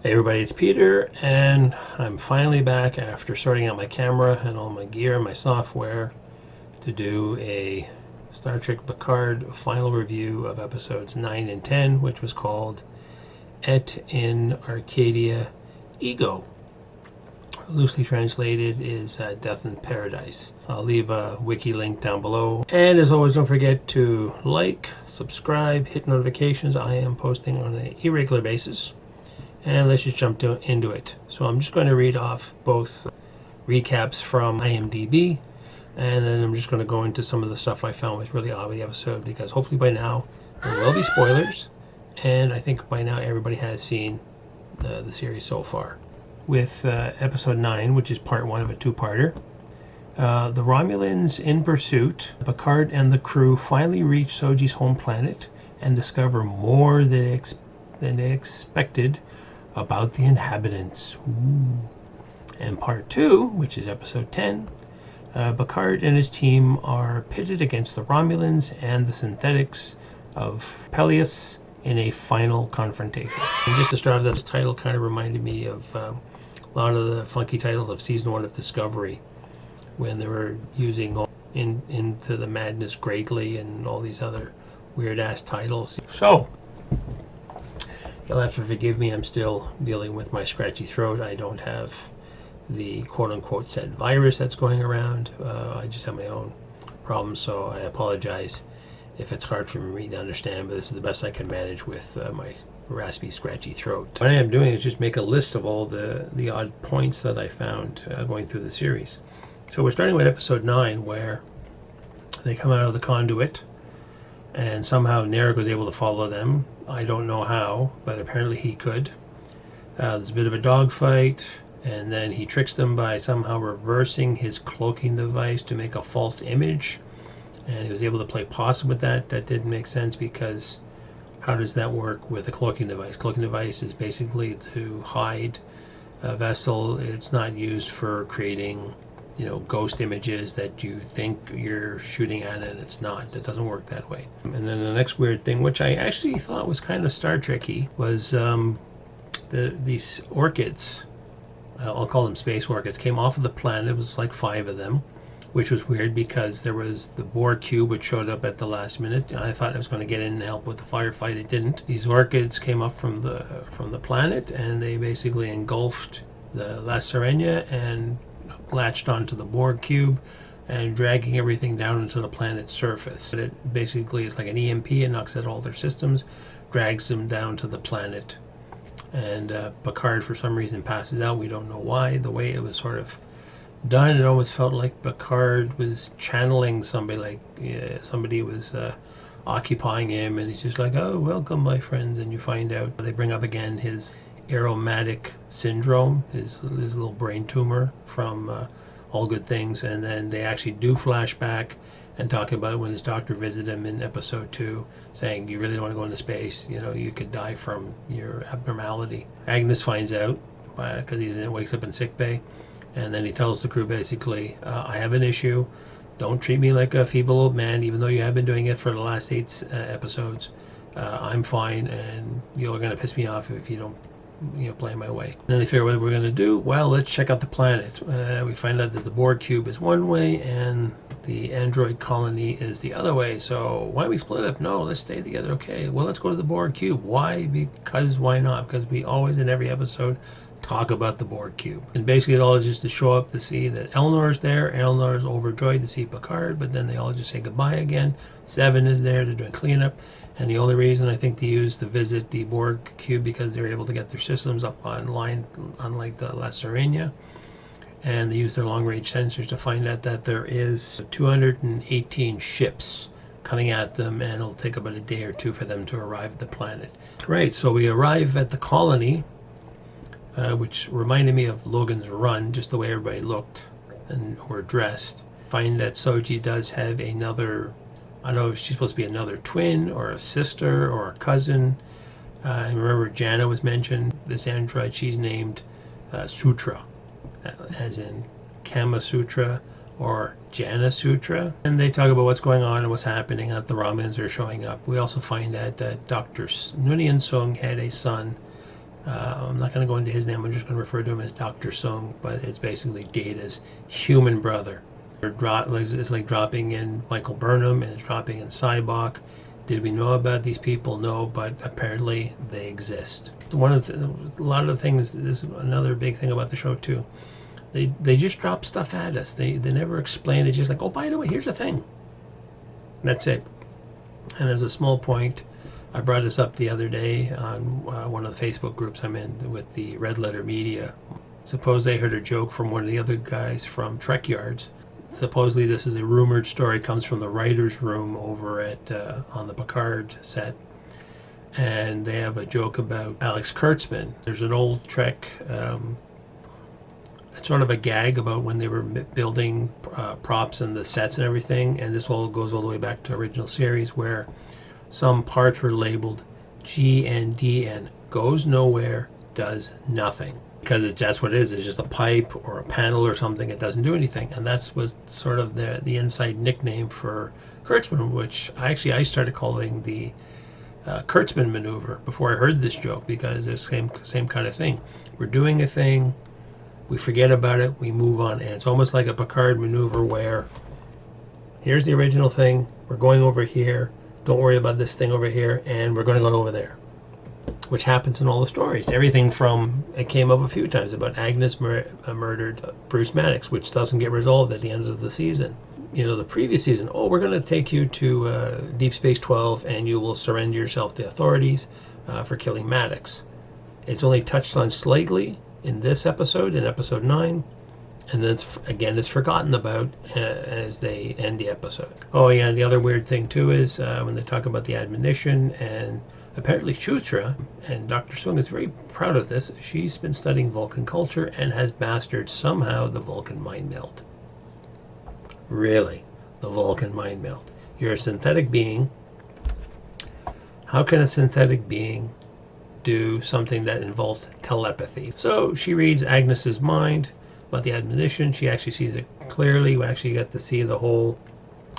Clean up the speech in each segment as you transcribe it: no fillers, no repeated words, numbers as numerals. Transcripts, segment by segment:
Hey everybody, it's Peter, and I'm finally back after sorting out my camera and all my gear and my software to do a Star Trek Picard final review of episodes 9 and 10, which was called Et in Arcadia Ego. Loosely translated is Death in Paradise. I'll leave a wiki link down below. And as always, don't forget to like, subscribe, hit notifications. I am posting on an irregular basis. And let's just jump into it. So I'm just going to read off both recaps from IMDb, and then I'm just going to go into some of the stuff I found was really odd with the episode, because hopefully by now there will be spoilers, and I think by now everybody has seen the series so far. With episode 9, which is part 1 of a two-parter, the Romulans in pursuit, Picard and the crew finally reach Soji's home planet and discover more than they expected about the inhabitants. Ooh. And part 2, which is episode 10, Picard and his team are pitted against the Romulans and the synthetics of Peleus in a final confrontation. And just the start of this title kind of reminded me of a lot of the funky titles of season 1 of Discovery, when they were using Into the Madness Greatly and all these other weird ass titles. So you'll have to forgive me, I'm still dealing with my scratchy throat. I don't have the quote-unquote said virus that's going around. I just have my own problems, so I apologize if it's hard for me to understand, but this is the best I can manage with my raspy, scratchy throat. What I am doing is just make a list of all the odd points that I found going through the series. So we're starting with episode 9, where they come out of the conduit, and somehow Narek was able to follow them. I don't know how, but apparently he could. There's a bit of a dogfight, and then he tricks them by somehow reversing his cloaking device to make a false image, and he was able to play possum with that. That didn't make sense, because how does that work with a cloaking device? Cloaking device is basically to hide a vessel. It's not used for creating, ghost images that you think you're shooting at, and it's not. It doesn't work that way. And then the next weird thing, which I actually thought was kind of Star Trek-y, was these orchids, I'll call them space orchids, came off of the planet. It was like 5 of them, which was weird because there was the Borg cube which showed up at the last minute. I thought it was going to get in and help with the firefight. It didn't. These orchids came up from the planet, and they basically engulfed the La Sirena and latched onto the Borg cube and dragging everything down into the planet's surface. It basically is like an EMP. It knocks out all their systems, drags them down to the planet, and Picard for some reason passes out. We don't know why. The way it was sort of done, it almost felt like Picard was channeling somebody, like somebody was occupying him, and he's just like, oh, welcome my friends. And you find out they bring up again his aromatic syndrome, his little brain tumor from All Good Things, and then they actually do flashback and talk about when his doctor visited him in episode 2, saying you really don't want to go into space, you could die from your abnormality. Agnes finds out because he wakes up in sickbay, and then he tells the crew basically, I have an issue, don't treat me like a feeble old man, even though you have been doing it for the last 8 episodes. I'm fine, and you're going to piss me off if you don't play my way. Then they figure what we're going to do. Well, let's check out the planet. We find out that the Borg cube is one way and the android colony is the other way. So why we split up? No, let's stay together. Okay, well, let's go to the Borg cube. Why? Because why not? Because we always in every episode talk about the Borg cube, and basically it all is just to show up to see that Elnor's there. Elnor's overjoyed to see Picard, but then they all just say goodbye again. Seven is there to do cleanup, and the only reason I think they used to visit the Borg cube because they were able to get their systems up online, unlike the La Sirena, and they used their long-range sensors to find out that there is 218 ships coming at them, and it'll take about a day or 2 for them to arrive at the planet. Right, so we arrive at the colony, which reminded me of Logan's Run, just the way everybody looked and were dressed. Find that Soji does have another, I don't know if she's supposed to be another twin or a sister or a cousin. And remember Jana was mentioned, this android, she's named Sutra, as in Kama Sutra or Jana Sutra. And they talk about what's going on and what's happening, that the Romulans are showing up. We also find out that Dr. Noonien Sung had a son I'm not going to go into his name. I'm just going to refer to him as Dr. Sung, but it's basically Data's human brother. It's like dropping in Michael Burnham and it's dropping in Cybok. Did we know about these people? No, but apparently they exist. A lot of the things, this is another big thing about the show too. They just drop stuff at us. They never explain it. Just like, oh, by the way, here's the thing. That's it. And as a small point, I brought this up the other day on one of the Facebook groups I'm in with the Red Letter Media. Suppose they heard a joke from one of the other guys from Trek Yards. Supposedly this is a rumored story, comes from the writer's room over at on the Picard set. And they have a joke about Alex Kurtzman. There's an old Trek, sort of a gag about when they were building props and the sets and everything. And this all goes all the way back to original series where some parts were labeled GNDN, goes nowhere, does nothing. Because that's what it is. It's just a pipe or a panel or something. It doesn't do anything. And that was sort of the inside nickname for Kurtzman, which I started calling the Kurtzman maneuver before I heard this joke, because it's the same kind of thing. We're doing a thing, we forget about it, we move on. And it's almost like a Picard maneuver where here's the original thing, we're going over here, don't worry about this thing over here, and we're going to go over there. Which happens in all the stories. Everything from, it came up a few times about Agnes murdered Bruce Maddox, which doesn't get resolved at the end of the season. You know, the previous season, oh, we're going to take you to Deep Space 12 and you will surrender yourself to authorities for killing Maddox. It's only touched on slightly in this episode, in episode 9, and then it's forgotten about as they end the episode. Oh yeah, and the other weird thing too is when they talk about the Admonition, and apparently Shutra, and Dr. Sung is very proud of this, she's been studying Vulcan culture and has mastered somehow the Vulcan mind meld. Really, the Vulcan mind meld. You're a synthetic being. How can a synthetic being do something that involves telepathy? So she reads Agnes's mind about the Admonition. She actually sees it clearly. We actually get to see the whole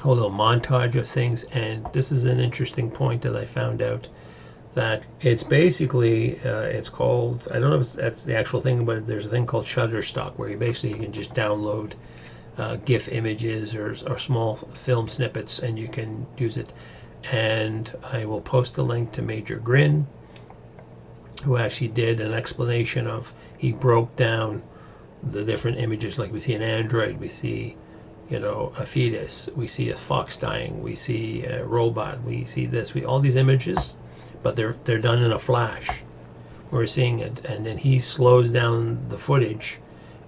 little montage of things. And this is an interesting point that I found out, that it's basically, it's called, I don't know if that's the actual thing, but there's a thing called Shutterstock where you can just download GIF images or small film snippets and you can use it. And I will post a link to Major Grin, who actually did an explanation of, he broke down the different images. Like we see an android, we see, you know, a fetus, we see a fox dying, we see a robot, we see this, all these images, but they're done in a flash. We're seeing it, and then he slows down the footage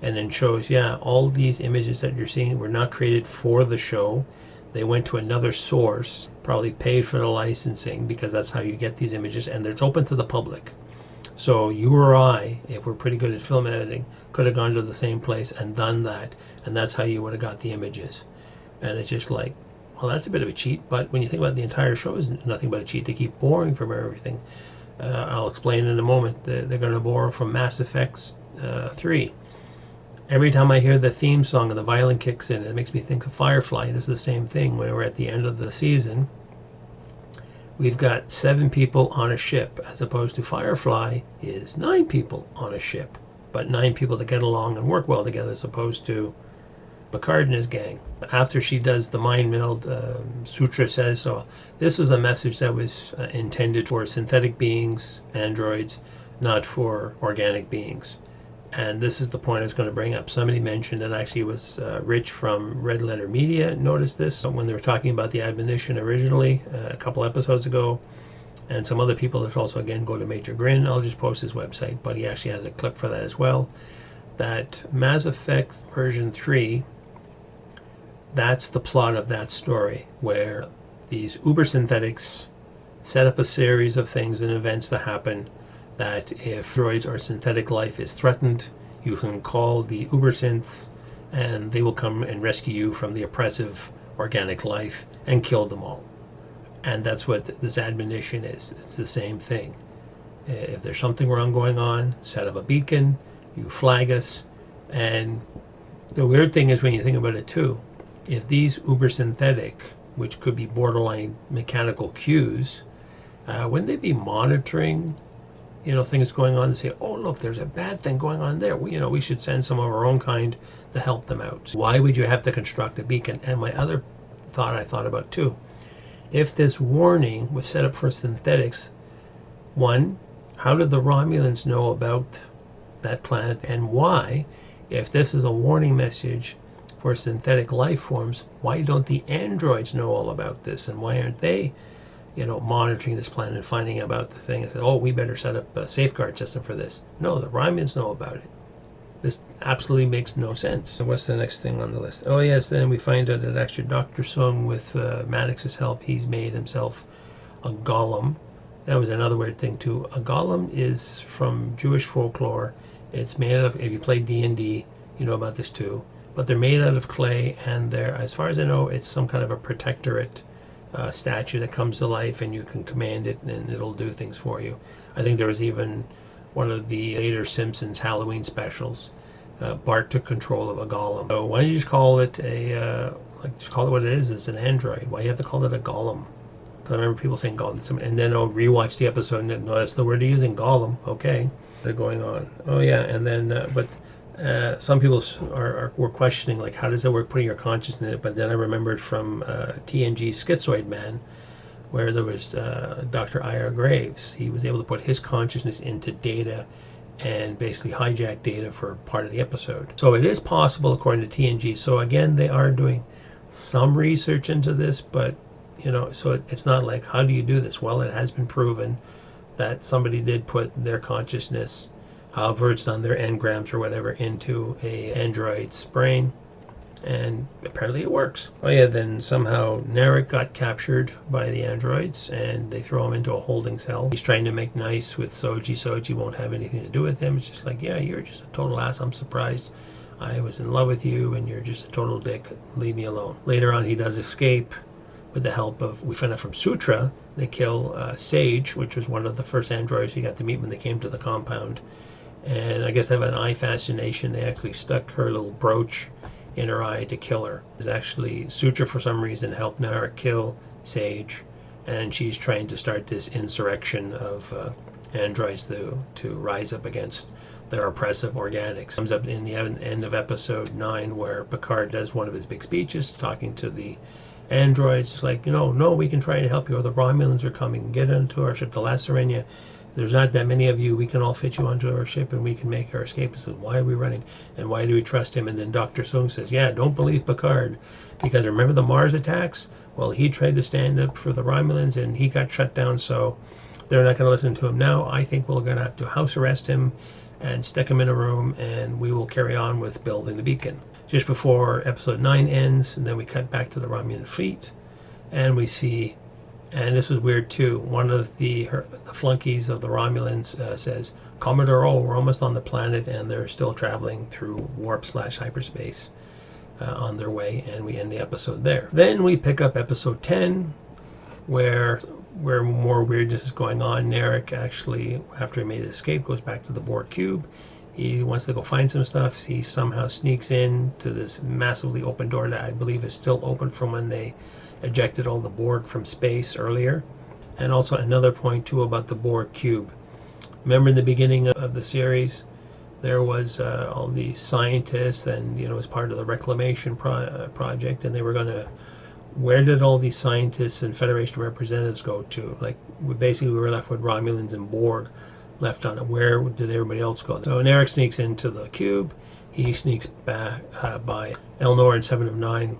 and then shows, yeah, all these images that you're seeing were not created for the show. They went to another source, probably paid for the licensing, because that's how you get these images, and it's open to the public. So you or I, if we're pretty good at film editing, could have gone to the same place and done that, and that's how you would have got the images. And it's just like, well, that's a bit of a cheat, but when you think about the entire show is nothing but a cheat. They keep borrowing from everything. I'll explain in a moment. They're going to borrow from Mass Effect 3. Every time I hear the theme song and the violin kicks in, it makes me think of Firefly. This is the same thing. When we're at the end of the season, we've got 7 people on a ship, as opposed to Firefly is 9 people on a ship, but 9 people that get along and work well together, as opposed to Picard and his gang. After she does the mind meld, Sutra says, so this was a message that was intended for synthetic beings, androids, not for organic beings. And this is the point I was going to bring up. Somebody mentioned, and actually it was Rich from Red Letter Media noticed this when they were talking about the Admonition originally a couple episodes ago, and some other people that also, again, go to Major Grin. I'll just post his website, but he actually has a clip for that as well. That Mass Effect version 3, that's the plot of that story, where these uber synthetics set up a series of things and events to happen, that if droids or synthetic life is threatened, you can call the uber synths and they will come and rescue you from the oppressive organic life and kill them all. And that's what this Admonition is. It's the same thing. If there's something wrong going on, set up a beacon, you flag us. And the weird thing is, when you think about it too, if these uber synthetic, which could be borderline mechanical cues, wouldn't they be monitoring, things going on and say, oh, look, there's a bad thing going on there. We should send some of our own kind to help them out. Why would you have to construct a beacon? And my other thought I thought about too, if this warning was set up for synthetics, one, how did the Romulans know about that planet, and why, if this is a warning message for synthetic life forms, why don't the androids know all about this, and why aren't they monitoring this planet and finding about the thing and say, oh, we better set up a safeguard system for this? No, the Romulans know about it. This absolutely makes no sense. What's the next thing on the list? Oh yes, then we find out that actually Dr. Sung, with Maddox's help, he's made himself a golem. That was another weird thing too. A golem is from Jewish folklore. It's made out of, if you play D&D, you know about this too, but they're made out of clay, and they're, as far as I know, it's some kind of a protectorate statue that comes to life, and you can command it and it'll do things for you. I think there was even one of the later Simpsons Halloween specials, Bart took control of a golem. So why don't you just call it just call it what it is? It's an android. Why do you have to call it a golem? Because I remember people saying golem, and then I'll rewatch the episode and notice the word they're using, golem. Okay, they're going on. Oh yeah, and then but some people were questioning, like, how does it work putting your consciousness in it? But then I remembered from TNG Schizoid Man, where there was Dr. Ira Graves. He was able to put his consciousness into data and basically hijack data for part of the episode. So it is possible, according to TNG. So again, they are doing some research into this, but so it's not like, how do you do this? Well, it has been proven that somebody did put their consciousness, however it's done, their engrams or whatever, into a android's brain, and apparently it works. Oh yeah, then somehow Narek got captured by the androids, and they throw him into a holding cell. He's trying to make nice with Soji. Soji won't have anything to do with him. It's just like, yeah, you're just a total ass. I'm surprised. I was in love with you, and you're just a total dick. Leave me alone. Later on, he does escape with the help of, we find out from Sutra, they kill Sage, which was one of the first androids he got to meet when they came to the compound. And I guess they have an eye fascination. They actually stuck her little brooch in her eye to kill her. It's actually Sutra, for some reason, helped Narek kill Sage, and she's trying to start this insurrection of androids to rise up against their oppressive organics. Comes up in the end of episode 9, where Picard does one of his big speeches talking to the androids. It's like, no, we can try to help you, or the Romulans are coming. Get into our ship, the La Serenia. There's not that many of you. We can all fit you onto our ship, and we can make our escape. He says, why are we running? And why do we trust him? And then Dr. Sung says, yeah, don't believe Picard. Because remember the Mars attacks? Well, he tried to stand up for the Romulans, and he got shut down, so they're not going to listen to him now. I think we're going to have to house arrest him and stick him in a room, and we will carry on with building the beacon. Just before episode 9 ends, and then we cut back to the Romulan fleet, and we see, and this was weird too, one of the flunkies of the Romulans says, Commodore O, we're almost on the planet, and they're still traveling through warp/hyperspace on their way, and we end the episode there. Then we pick up episode 10, where more weirdness is going on. Narek actually, after he made his escape, goes back to the Borg cube. He wants to go find some stuff. He somehow sneaks in to this massively open door that I believe is still open from when they ejected all the Borg from space earlier. And also another point too about the Borg cube. Remember in the beginning of the series, there was all these scientists, and it was part of the reclamation project, and they were going to, where did all these scientists and Federation representatives go to? Like, we were left with Romulans and Borg left on it. Where did everybody else go? So Narek sneaks into the cube. He sneaks back by Elnor and 7 of 9,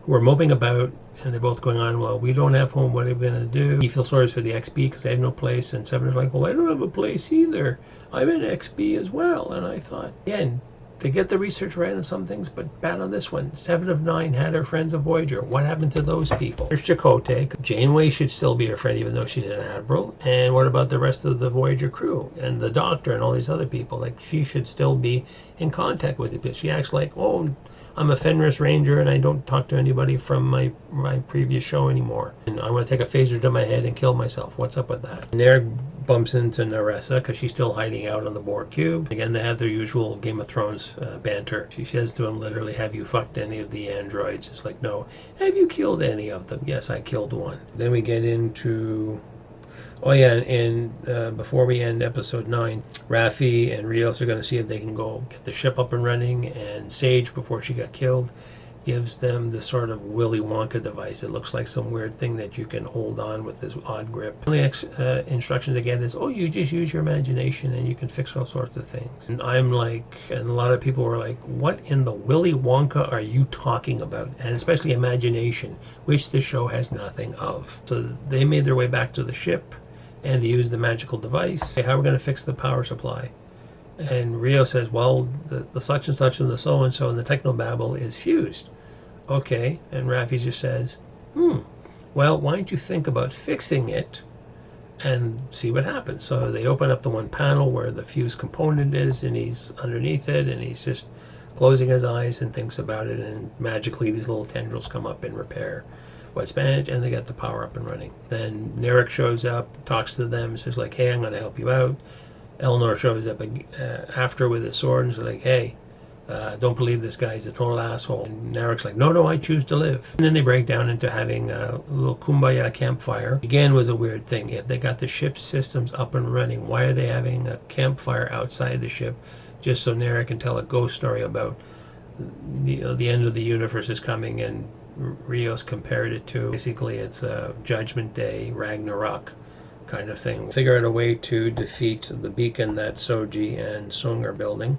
who are moping about, and they're both going on, well, we don't have home, what are we going to do? He feels sorry for the XB because they have no place, and 7 is like, well, I don't have a place either. I'm in XB as well. And I thought, again, they get the research right on some things, but bad on this one. 7 of 9 had her friends of Voyager. What happened to those people? There's Chakotay. Janeway should still be her friend, even though she's an admiral. And what about the rest of the Voyager crew and the Doctor and all these other people? Like, she should still be in contact with it, but she acts like, oh, I'm a Fenris Ranger and I don't talk to anybody from my previous show anymore. And I want to take a phaser to my head and kill myself. What's up with that? Narek bumps into Naressa because she's still hiding out on the Borg cube. Again, they have their usual Game of Thrones banter. She says to him literally, have you fucked any of the androids? It's like, no. Have you killed any of them? Yes, I killed one. Then we get into Oh yeah, and before we end episode 9, Raffi and Rios are going to see if they can go get the ship up and running, and Sage, before she got killed, gives them this sort of Willy Wonka device. It looks like some weird thing that you can hold on with this odd grip. The only instruction they get is, oh, you just use your imagination and you can fix all sorts of things. And I'm like, and a lot of people were like, what in the Willy Wonka are you talking about? And especially imagination, which the show has nothing of. So they made their way back to the ship and they used the magical device. Hey, how are we going to fix the power supply? And Rio says, well, the such and such and the so and so and the technobabble is fused. Okay, and Raffi just says, well, why don't you think about fixing it and see what happens? So they open up the one panel where the fused component is, and he's underneath it, and he's just closing his eyes and thinks about it, and magically these little tendrils come up and repair what's damaged, and they get the power up and running. Then Narek shows up, talks to them, says like, hey, I'm going to help you out. Elnor shows up after with his sword and says like, hey, don't believe this guy, he's a total asshole. And Narek's like, no, I choose to live. And then they break down into having a little kumbaya campfire. Again, was a weird thing. If they got the ship systems up and running, why are they having a campfire outside the ship just so Narek can tell a ghost story about the end of the universe is coming? And Rios compared it to, basically, it's a Judgment Day, Ragnarok kind of thing. Figure out a way to defeat the beacon that Soji and Sung are building.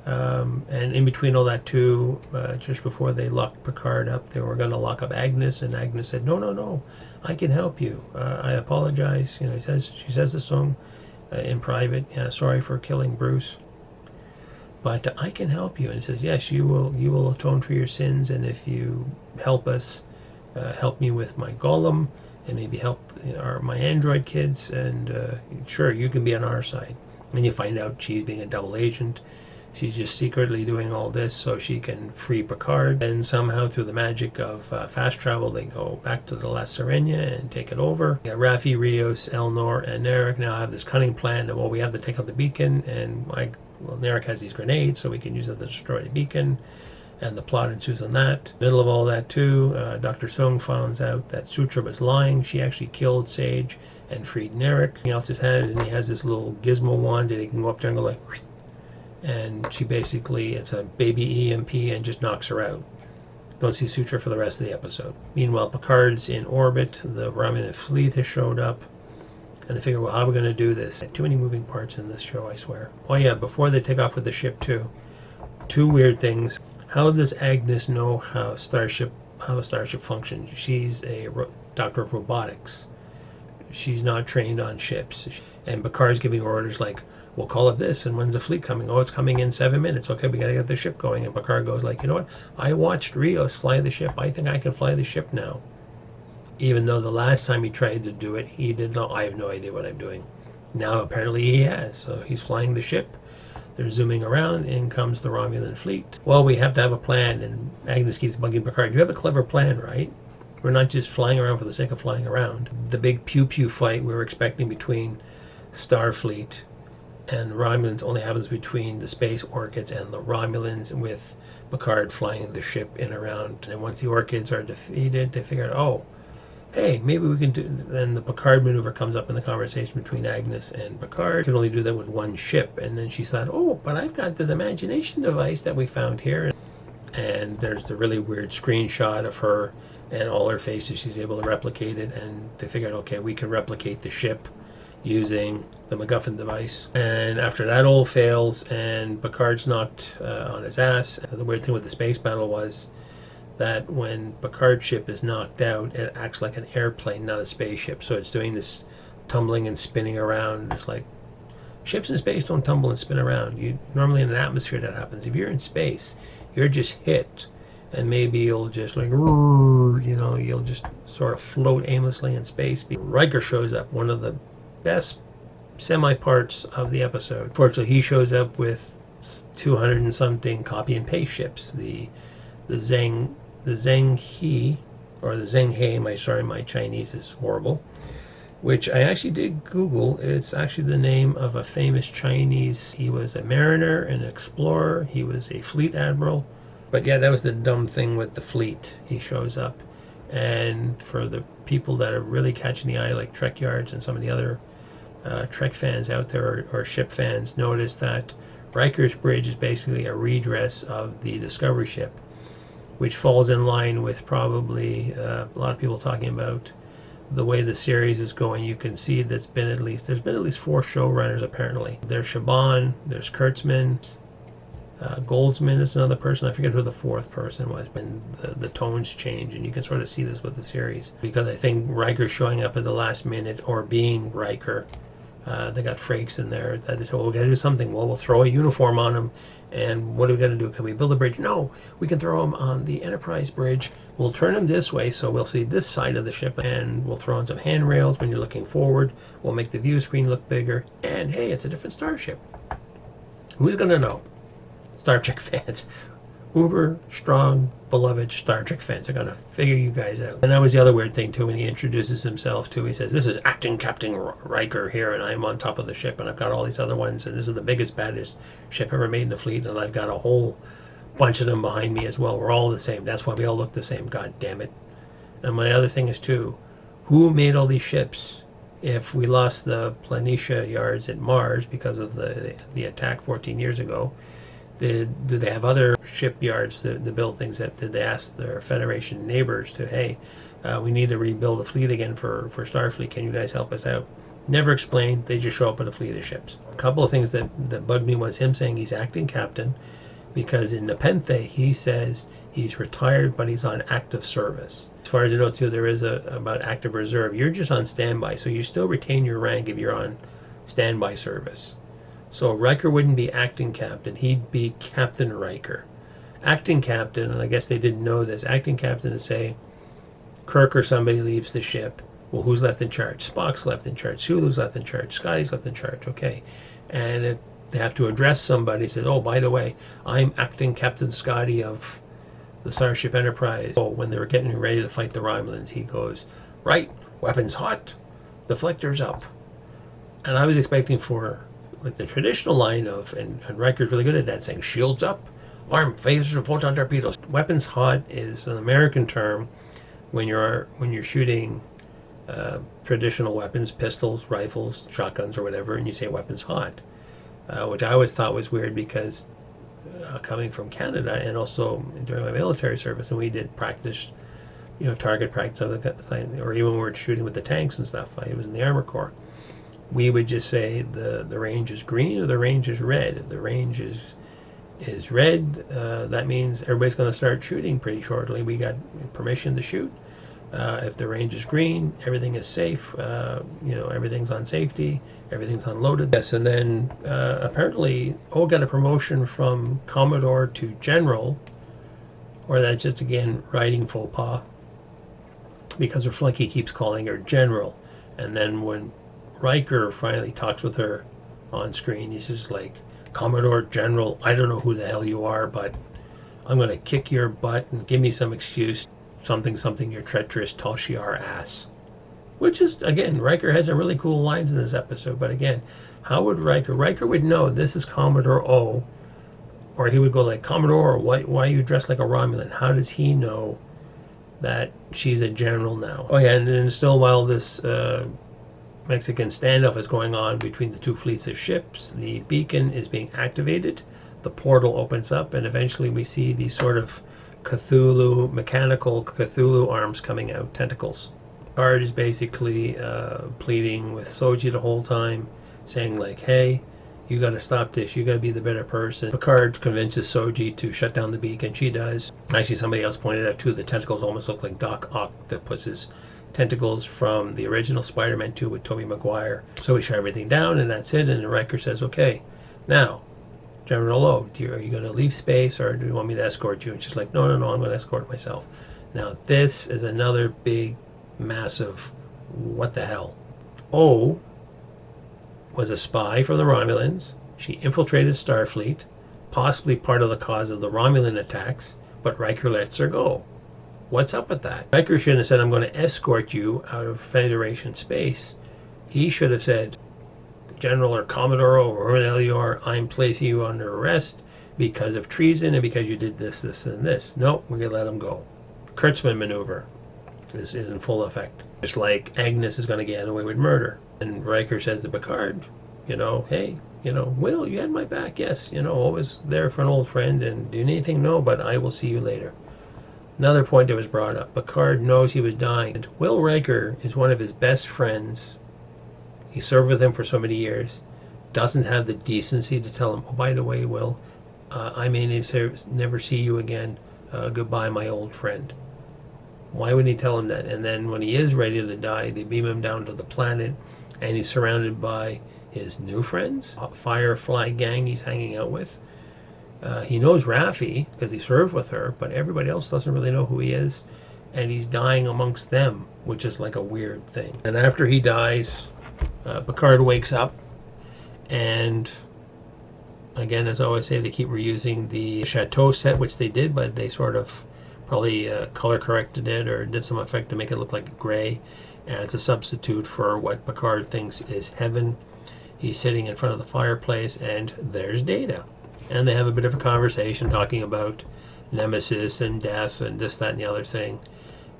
And in between all that too, just before they locked Picard up, they were going to lock up Agnes, and Agnes said, no, I can help you. I apologize. You know, she says to Sung in private, yeah, sorry for killing Bruce, but I can help you. And he says, yes, you will atone for your sins, and if you help us, help me with my golem, and maybe help my android kids, and sure, you can be on our side. And you find out she's being a double agent. She's just secretly doing all this so she can free Picard. And somehow, through the magic of fast travel, they go back to the La Sirena and take it over. Yeah, Raffi, Rios, Elnor, and Narek now have this cunning plan of, well, we have to take out the beacon, and Narek has these grenades, so we can use them to destroy the beacon. And the plot ensues on that. Middle of all that too, Dr. Sung finds out that Sutra was lying. She actually killed Sage and freed Narek. He else his hand, and he has this little gizmo wand that he can go up there and go like, and she basically, it's a baby EMP and just knocks her out. Don't see Sutra for the rest of the episode. Meanwhile, Picard's in orbit. The Romulan fleet has showed up, and they figure, well, how are we going to do this? Too many moving parts in this show, I swear. Oh yeah, before they take off with the ship too, two weird things. How does Agnes know how a starship functions? She's a doctor of robotics. She's not trained on ships. And Picard's giving orders like, we'll call it this, and when's the fleet coming? Oh, it's coming in 7 minutes. Okay, we gotta get the ship going. And Picard goes like, you know what? I watched Rios fly the ship. I think I can fly the ship now. Even though the last time he tried to do it, he did not. I have no idea what I'm doing. Now apparently he has. So he's flying the ship. They're zooming around. In comes the Romulan fleet. Well, we have to have a plan. And Agnes keeps bugging Picard. You have a clever plan, right? We're not just flying around for the sake of flying around. The big pew-pew fight we were expecting between Starfleet and the Romulans only happens between the space orchids and the Romulans, with Picard flying the ship in around. And once the orchids are defeated, they figure out, oh, hey, maybe we can do. Then the Picard maneuver comes up in the conversation between Agnes and Picard. You can only do that with one ship. And then she thought, oh, but I've got this imagination device that we found here. And there's the really weird screenshot of her and all her faces. She's able to replicate it, and they figured, okay, we can replicate the ship using the MacGuffin device. And after that all fails and Picard's knocked on his ass, the weird thing with the space battle was that when Picard's ship is knocked out, it acts like an airplane, not a spaceship. So it's doing this tumbling and spinning around. It's like, ships in space don't tumble and spin around. You normally, in an atmosphere, that happens. If you're in space, you're just hit, and maybe you'll just like, you'll just sort of float aimlessly in space. Riker shows up, one of the best semi-parts of the episode. Fortunately, he shows up with 200 and something copy and paste ships. The Zheng He, or the Zheng He, my Chinese is horrible, which I actually did Google. It's actually the name of a famous Chinese. He was a mariner, an explorer, he was a fleet admiral. But yeah, that was the dumb thing with the fleet. He shows up And for the people that are really catching the eye, like Trek Yards and some of the other Trek fans out there, or ship fans, notice that Riker's bridge is basically a redress of the Discovery ship, which falls in line with probably a lot of people talking about the way the series is going. You can see there's been at least 4 showrunners apparently. There's Shaban, there's Kurtzman, Goldsman is another person. I forget who the 4th person was. And the tones change, and you can sort of see this with the series, because I think Riker showing up at the last minute, or being Riker. They got Frakes in there that is, well, we got to do something. Well, we'll throw a uniform on him, and what are we going to do? Can we build a bridge? No, we can throw him on the Enterprise bridge. We'll turn him this way so we'll see this side of the ship, and we'll throw in some handrails when you're looking forward. We'll make the view screen look bigger, and hey, it's a different starship. Who's going to know? Star Trek fans. Uber strong, beloved Star Trek fans are gonna figure you guys out. And that was the other weird thing too, when he introduces himself too. He says, "This is acting Captain Riker here, and I'm on top of the ship, and I've got all these other ones, and this is the biggest, baddest ship ever made in the fleet, and I've got a whole bunch of them behind me as well. We're all the same. That's why we all look the same. God damn it." And my other thing is too, who made all these ships? If we lost the Planitia yards at Mars because of the attack 14 years ago, do they have other shipyards to build things? Did they ask their Federation neighbors to, hey, we need to rebuild a fleet again for Starfleet. Can you guys help us out? Never explained. They just show up with a fleet of ships. A couple of things that bugged me was him saying he's acting captain, because in Nepenthe he says he's retired but he's on active service. As far as I know too, there is about active reserve. You're just on standby, so you still retain your rank if you're on standby service. So Riker wouldn't be acting captain, he'd be Captain Riker. Acting captain, and I guess they didn't know this, acting captain is, say Kirk or somebody leaves the ship. Well, who's left in charge? Spock's left in charge, Sulu's left in charge, Scotty's left in charge, okay. And if they have to address somebody, says, oh, by the way, I'm acting Captain Scotty of the Starship Enterprise. Oh, when they were getting ready to fight the Romulans, he goes, right, weapons hot, deflectors up. And I was expecting for like the traditional line of, and Riker's really good at that, saying shields up, arm phasers and photon torpedoes. Weapons hot is an American term when you're shooting traditional weapons, pistols, rifles, shotguns, or whatever, and you say weapons hot, which I always thought was weird, because coming from Canada, and also during my military service, and we did practice, target practice, or even when we were shooting with the tanks and stuff. I was in the Armor Corps. We would just say the range is green or the range is red. If the range is red, that means everybody's going to start shooting pretty shortly. We got permission to shoot. If the range is green, everything is safe. Everything's on safety. Everything's unloaded. Yes, and then apparently O got a promotion from Commodore to General, or that's just, again, writing faux pas, because her flunky keeps calling her General. And then when Riker finally talks with her on screen, he's just like, Commodore General, I don't know who the hell you are, but I'm going to kick your butt and give me some excuse, something, your treacherous Tal-Shiar ass. Which is, again, Riker has some really cool lines in this episode, but again, how would Riker would know this is Commodore O, or he would go like, Commodore, why are you dressed like a Romulan? How does he know that she's a general now? Oh yeah, and then still, while this Mexican standoff is going on between the two fleets of ships, the beacon is being activated, the portal opens up, and eventually we see these sort of mechanical Cthulhu arms coming out, tentacles. Picard is basically pleading with Soji the whole time, saying like, hey, you got to stop this, you got to be the better person. Picard convinces Soji to shut down the beacon. She does. Actually, somebody else pointed out too, the tentacles almost look like Doc Octopus's tentacles from the original Spider-Man 2 with Tobey Maguire. So we shut everything down, and that's it. And the Riker says, okay, now, General O, are you going to leave space, or do you want me to escort you? And she's like, no, I'm going to escort myself. Now, this is another big, massive, what the hell. O was a spy for the Romulans. She infiltrated Starfleet, possibly part of the cause of the Romulan attacks, but Riker lets her go. What's up with that? Riker shouldn't have said, I'm going to escort you out of Federation space. He should have said, General or Commodore or whoever the hell you are, I'm placing you under arrest because of treason and because you did this, this, and this. Nope, we're going to let him go. Kurtzman maneuver. is in full effect. Just like Agnes is going to get away with murder. And Riker says to Picard, hey, Will, you had my back, yes, always there for an old friend, and do you need anything? No, but I will see you later. Another point that was brought up, Picard knows he was dying. And Will Riker is one of his best friends. He served with him for so many years. Doesn't have the decency to tell him, oh, by the way, Will, I may never see you again. Goodbye, my old friend. Why would he tell him that? And then when he is ready to die, they beam him down to the planet, and he's surrounded by his new friends, Firefly gang he's hanging out with. He knows Raffi because he served with her, but everybody else doesn't really know who he is, and he's dying amongst them, which is like a weird thing. And after he dies, Picard wakes up, and again, as I always say, they keep reusing the Chateau set, which they did, but they sort of probably color corrected it or did some effect to make it look like gray, and it's a substitute for what Picard thinks is heaven. He's sitting in front of the fireplace, and there's Data, and they have a bit of a conversation talking about Nemesis and death and this, that, and the other thing.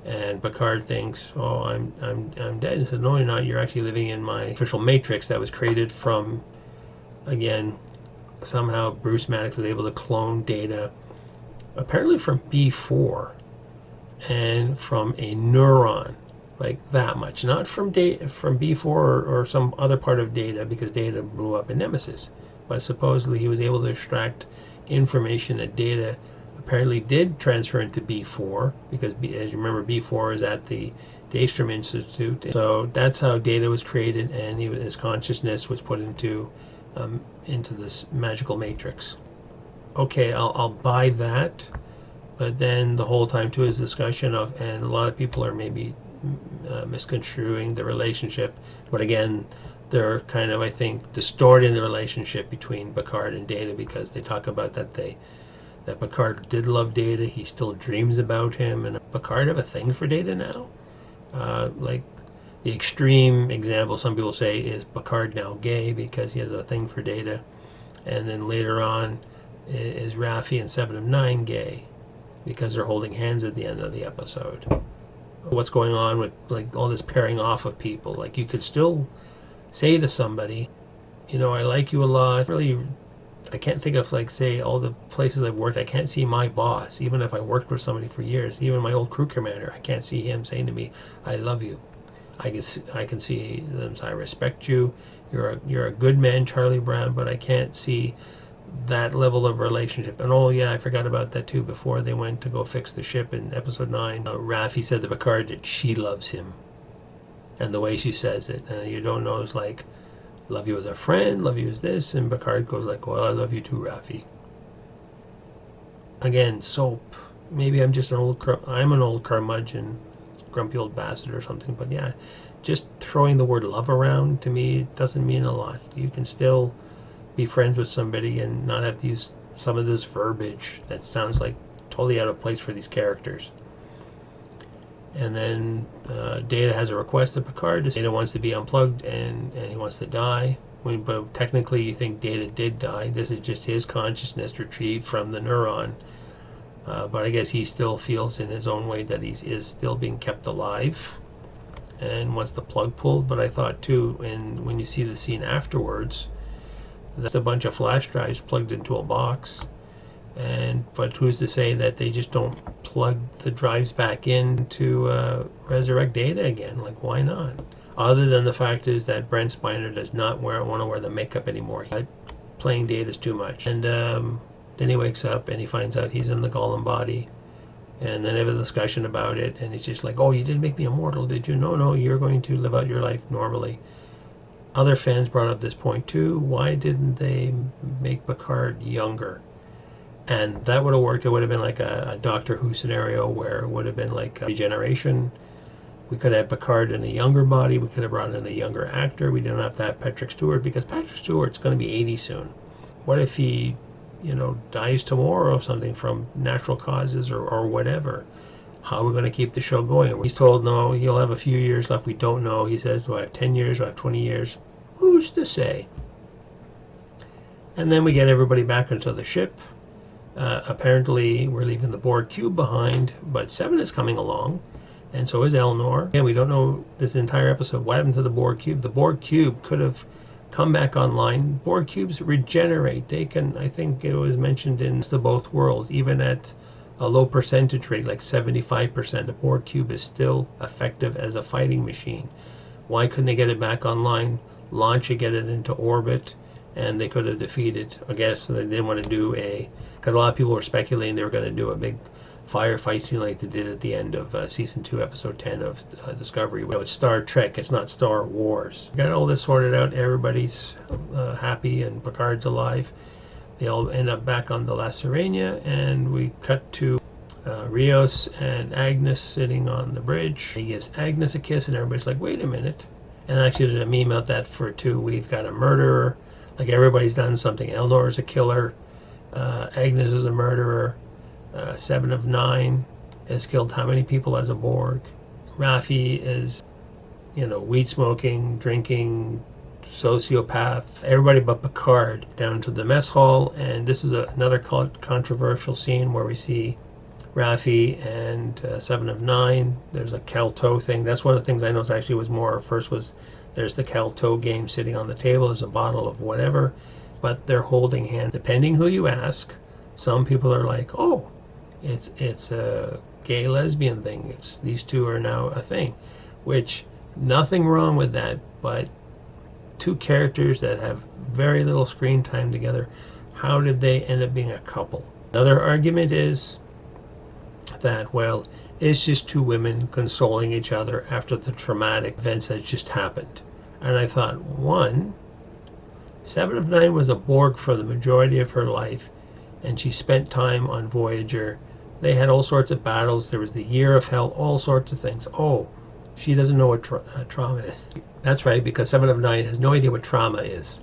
And Picard thinks, oh, I'm dead. He says, no, you're not. You're actually living in my official matrix that was created from, again, somehow Bruce Maddox was able to clone Data, apparently from B4 and from a neuron, like that much, not from B4 or some other part of Data, because Data blew up in Nemesis, but supposedly he was able to extract information that Data apparently did transfer into B4, because as you remember, B4 is at the Daystrom Institute. So that's how Data was created, and his consciousness was put into this magical matrix. Okay, I'll buy that, but then the whole time too is discussion of, and a lot of people are maybe misconstruing the relationship, but again, they're kind of, I think, distorting the relationship between Picard and Data, because they talk about that Picard did love Data, he still dreams about him, and Picard have a thing for Data now. Like the extreme example some people say is Picard now gay because he has a thing for Data, and then later on, is Raffi and 7 of 9 gay because they're holding hands at the end of the episode? What's going on with like all this pairing off of people? Like, you could still say to somebody, I like you a lot. Really, I can't think of, like, say, all the places I've worked. I can't see my boss, even if I worked with somebody for years. Even my old crew commander, I can't see him saying to me, I love you. I can see them say, I respect you. You're a good man, Charlie Brown, but I can't see that level of relationship. And oh yeah, I forgot about that too. Before they went to go fix the ship in episode 9, Raffi said to Picard that she loves him, and the way she says it, and you don't know, it's like, love you as a friend, love you as this, and Picard goes like, well, I love you too, Raffi. Again, soap. Maybe I'm just an old curmudgeon, grumpy old bastard or something, but yeah, just throwing the word love around to me doesn't mean a lot. You can still be friends with somebody and not have to use some of this verbiage that sounds like totally out of place for these characters. And then Data has a request of Picard. Data wants to be unplugged, and he wants to die. But technically, you think Data did die. This is just his consciousness retrieved from the neuron. But I guess he still feels in his own way that he is still being kept alive and wants the plug pulled. But I thought too, and when you see the scene afterwards, that's a bunch of flash drives plugged into a box, but who's to say that they just don't plug the drives back in to resurrect Data again? Like, why not? Other than the fact is that Brent Spiner does not want to wear the makeup anymore. Playing Data is too much. And then he wakes up and he finds out he's in the Golem body, and then they have a discussion about it, and he's just like, oh, you didn't make me immortal, did you? No, you're going to live out your life normally. Other fans brought up this point too. Why didn't they make Picard younger? And that would have worked. It would have been like a Doctor Who scenario where it would have been like a regeneration. We could have Picard in a younger body. We could have brought in a younger actor. We didn't have to have Patrick Stewart, because Patrick Stewart's going to be 80 soon. What if he, dies tomorrow or something from natural causes or whatever? How are we going to keep the show going? He's told no, he'll have a few years left. We don't know. He says, do I have 10 years? Do I have 20 years? Who's to say? And then we get everybody back into the ship. Apparently, we're leaving the Borg cube behind, but 7 is coming along. and so is Elnor. Again, we don't know this entire episode what happened to the Borg cube. The Borg cube could have come back online. Borg cubes regenerate. They can, I think it was mentioned in the both worlds, even at a low percentage rate, like 75%, a Borg cube is still effective as a fighting machine. Why couldn't they get it back online, launch it, get it into orbit, and they could have defeated? I guess they didn't want to do because a lot of people were speculating they were going to do a big firefight scene like they did at the end of season 2, episode 10 of Discovery. It's Star Trek, it's not Star Wars. Got all this sorted out, everybody's happy, and Picard's alive. They all end up back on the La Sirena, and we cut to Rios and Agnes sitting on the bridge. He gives Agnes a kiss, and everybody's like, wait a minute. And actually there's a meme out that for 2, we've got a murderer. Like, everybody's done something. Elnor is a killer. Agnes is a murderer. 7 of 9 has killed how many people as a Borg? Raffi is, weed smoking, drinking, sociopath. Everybody but Picard down to the mess hall, and this is another controversial scene where we see Raffi and 7 of 9. There's a Calto thing. That's one of the things I noticed actually was more. First was there's the Calto game sitting on the table. There's a bottle of whatever, but they're holding hands. Depending who you ask, some people are like, oh, it's a gay lesbian thing. It's these two are now a thing, which nothing wrong with that, but 2 characters that have very little screen time together, how did they end up being a couple? Another argument is that, well, it's just 2 women consoling each other after the traumatic events that just happened. And I thought, 1, 7 of 9 was a Borg for the majority of her life, and she spent time on Voyager. They had all sorts of battles. There was the Year of Hell, all sorts of things. Oh, she doesn't know what trauma is. That's right, because 7 of 9 has no idea what trauma is.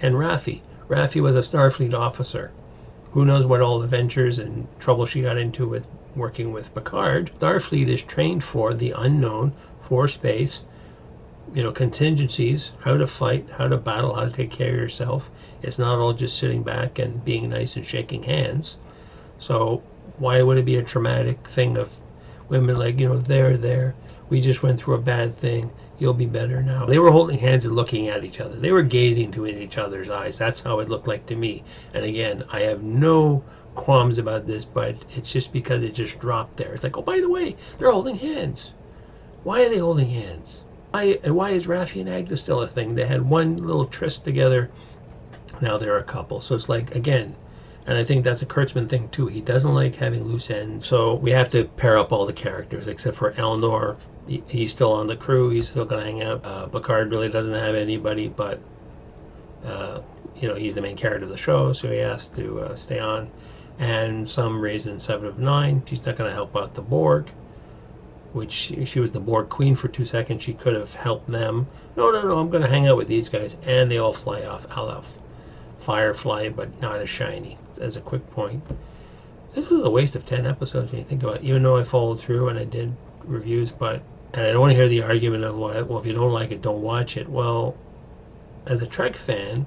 And Raffi was a Starfleet officer. Who knows what all the ventures and trouble she got into with working with Picard. Starfleet is trained for the unknown, for space, contingencies, how to fight, how to battle, how to take care of yourself. It's not all just sitting back and being nice and shaking hands. So why would it be a traumatic thing of women like, there, we just went through a bad thing, you'll be better now. They were holding hands and looking at each other. They were gazing into each other's eyes. That's how it looked like to me. And again, I have no qualms about this, but it's just because it just dropped there. It's like, oh, by the way, they're holding hands. Why are they holding hands? Why is Raffi and Agnes still a thing? They had one little tryst together. Now they're a couple. So it's like, again, and I think that's a Kurtzman thing too. He doesn't like having loose ends. So we have to pair up all the characters except for Elnor. He's still on the crew. He's still going to hang out. Picard really doesn't have anybody, but he's the main character of the show, so he has to stay on. And some reason 7 of 9, she's not going to help out the Borg, which she was the Borg queen for 2 seconds. She could have helped them. No, I'm going to hang out with these guys, and they all fly off. I love Firefly, but not as shiny. As a quick point, this was a waste of 10 episodes when you think about it, even though I followed through and I did reviews, and I don't want to hear the argument of, well, if you don't like it, don't watch it. Well, as a Trek fan,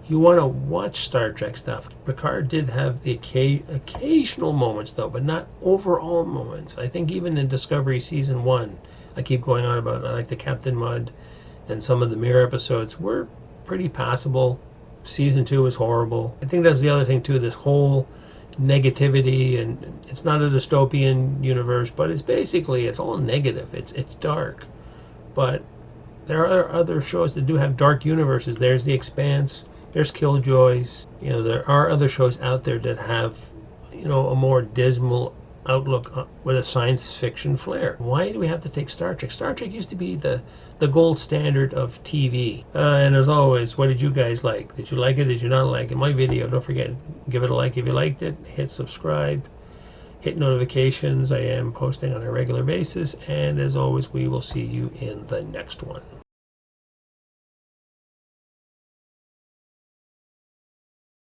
you want to watch Star Trek stuff. Picard did have the occasional moments, though, but not overall moments. I think even in Discovery Season 1, I keep going on about, I like the Captain Mudd, and some of the Mirror episodes were pretty passable. Season 2 was horrible. I think that's the other thing, too, this whole negativity, and it's not a dystopian universe, but it's all negative. It's dark. But there are other shows that do have dark universes. There's The Expanse, there's Killjoys. There are other shows out there that have, a more dismal outlook with a science fiction flair. Why do we have to take Star Trek? Star Trek used to be the gold standard of TV. And as always, what did you guys like? Did you like it? Did you not like it? My video, don't forget, give it a like if you liked it. Hit subscribe. Hit notifications. I am posting on a regular basis. And as always, we will see you in the next one.